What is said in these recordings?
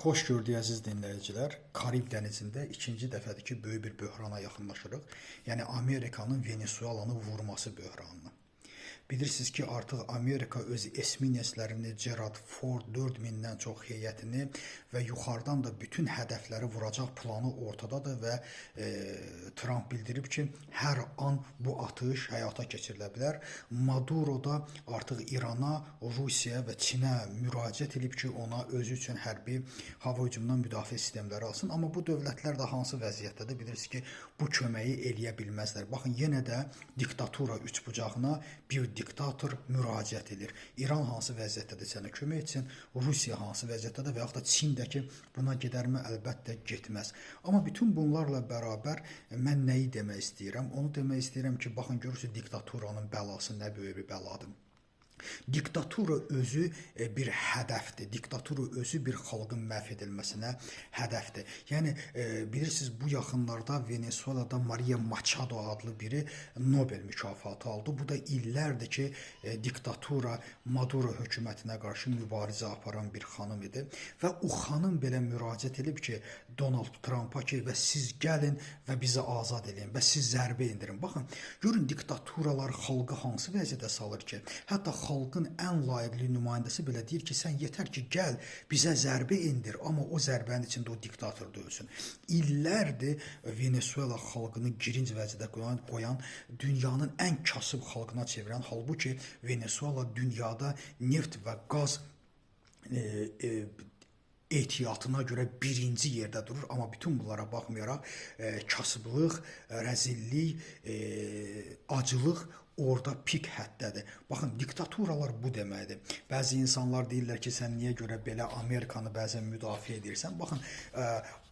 Xoş gördük əziz dinləyicilər. Karib dənizində ikinci dəfədir ki, böyük bir böhrana yaxınlaşırıq. Yəni Amerikanın Venesuelanı vurması böhranına. Bilirsiniz ki, artıq Amerika öz esmineslərini, Gerald Ford 4000-dən çox heyətini və yuxarıdan da bütün hədəfləri vuracaq planı ortadadır və Trump bildirib ki, hər an bu atış həyata keçirilə bilər. Maduro da artıq İrana, Rusiyaya və Çinə müraciət edib ki, ona özü üçün hərbi hava hücumundan müdafiə sistemləri alsın. Amma bu dövlətlər də hansı vəziyyətdədir? Bilirsiniz ki, bu köməyi eləyə bilməzlər. Baxın, yenə də diktatura üçbucağına bir diktator müraciət edir. İran hansı vəziyyətdədir sənə kömək etsin, Rusiya hansı vəziyyətdədir və yaxud da Çindəki buna gedərmi? Əlbəttə getməz. Amma bütün bunlarla bərabər mən nəyi demək istəyirəm? Onu demək istəyirəm ki, baxın, görürsünüz diktaturanın bəlası nə böyük bir bəladır. Diktatura özü bir hədəfdir. Diktatura özü bir xalqın məhv edilməsinə hədəfdir. Yəni, bilirsiniz, bu yaxınlarda Venezuelada Maria Machado adlı biri Nobel mükafatı aldı. Bu da illərdir ki, diktatura Maduro hökumətinə qarşı mübarizə aparan bir xanım idi. Və o xanım belə müraciət edib ki, Donald Trump'a ki, və siz gəlin və bizi azad edin və siz zərbə indirin. Baxın, görün diktaturalar xalqı hansı vəziyyətə salır ki, hətta xalqın ən layiqli nümayəndəsi belə deyir ki, sən yetər ki, gəl, bizə zərbə indir, amma o zərbənin içində o diktator da ölsün. İllərdir Venezuela xalqını girinc vəziyyədə qoyan, dünyanın ən kasıb xalqına çevirən, halbuki Venezuela dünyada neft və qaz ehtiyatına görə birinci yerdə durur, amma bütün bunlara baxmayaraq kasıblıq, rəzillik, acılıq orada pik həddədir. Baxın, diktaturalar bu deməkdir. Bəzi insanlar deyirlər ki, sən niyə görə belə Amerikanı bəzən müdafiə edirsən? Baxın,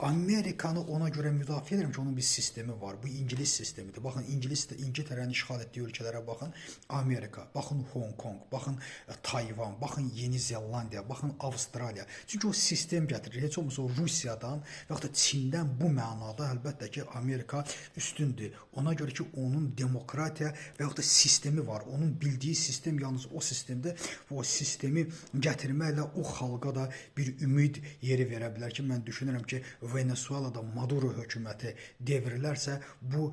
Amerikanı ona görə müdafiə edirəm ki, onun bir sistemi var. Bu İngilis sistemidir. Baxın, İngiltərənin işğal etdiyi ölkələrə baxın. Amerika, baxın Hong Kong, baxın Tayvan, baxın Yeni Zelandiya, baxın Avstraliya. Çünki o sistem gətirir. Heç olmasa o Rusiyadan və yaxud da Çindən bu mənada əlbəttə ki, Amerika üstündür. Ona görə ki, onun demokratiya və yaxud da sistemi var. Onun bildiyi sistem yalnız o sistemdir. O sistemi gətirməklə o xalqa da bir ümid yeri verə bilər ki, mən düşünürəm ki, Venezuelada Maduro hökuməti devrilərsə, bu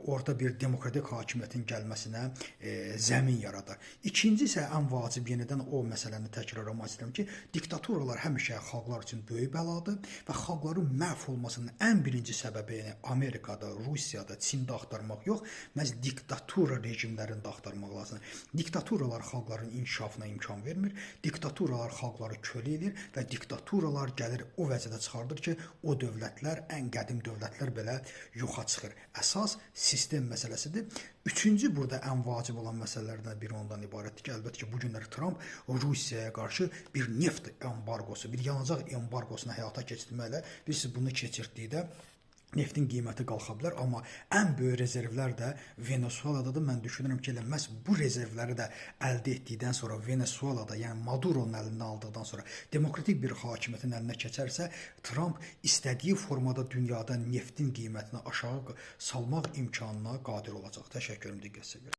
orada bir demokratik hakimiyyətin gəlməsinə zəmin yaradar. İkinci isə ən vacib, yenidən o məsələni təkrarlamaq istəyirəm ki, diktaturalar həmişə xalqlar üçün böyük bəladır və xalqların məhv olmasının ən birinci səbəbi, yəni Amerikada, Rusiyada, Çində axtarmaq yox, məhz diktatura rejimlərində axtarmaq lazımdır. Diktaturalar xalqların inkişafına imkan vermir, diktaturalar xalqları kölə edir və diktaturalar gəlir o vəziyyədə çıxardır ki, o dövlətlər, ən qədim dövlətlər belə yoxa çıxır. Əsas sistem məsələsidir. Üçüncü burada ən vacib olan məsələlərdən biri ondan ibarətdir ki, əlbəttə ki, bu günlər Trump Rusiyaya qarşı bir neft embargosu, bir yanacaq embargosunu həyata keçirməklə, bilirsiniz, bunu keçirdikdə neftin qiyməti qalxa bilər, amma ən böyük rezervlər də Venezueladadır. Mən düşünürəm ki, elə məhz bu rezervləri də əldə etdikdən sonra Venezuelada, yəni Maduro'nun əlindən aldıqdan sonra demokratik bir hakimiyyətin əlinə keçərsə, Trump istədiyi formada dünyada neftin qiymətini aşağı salmaq imkanına qadir olacaq. Təşəkkürüm, diqqət çəkirəm.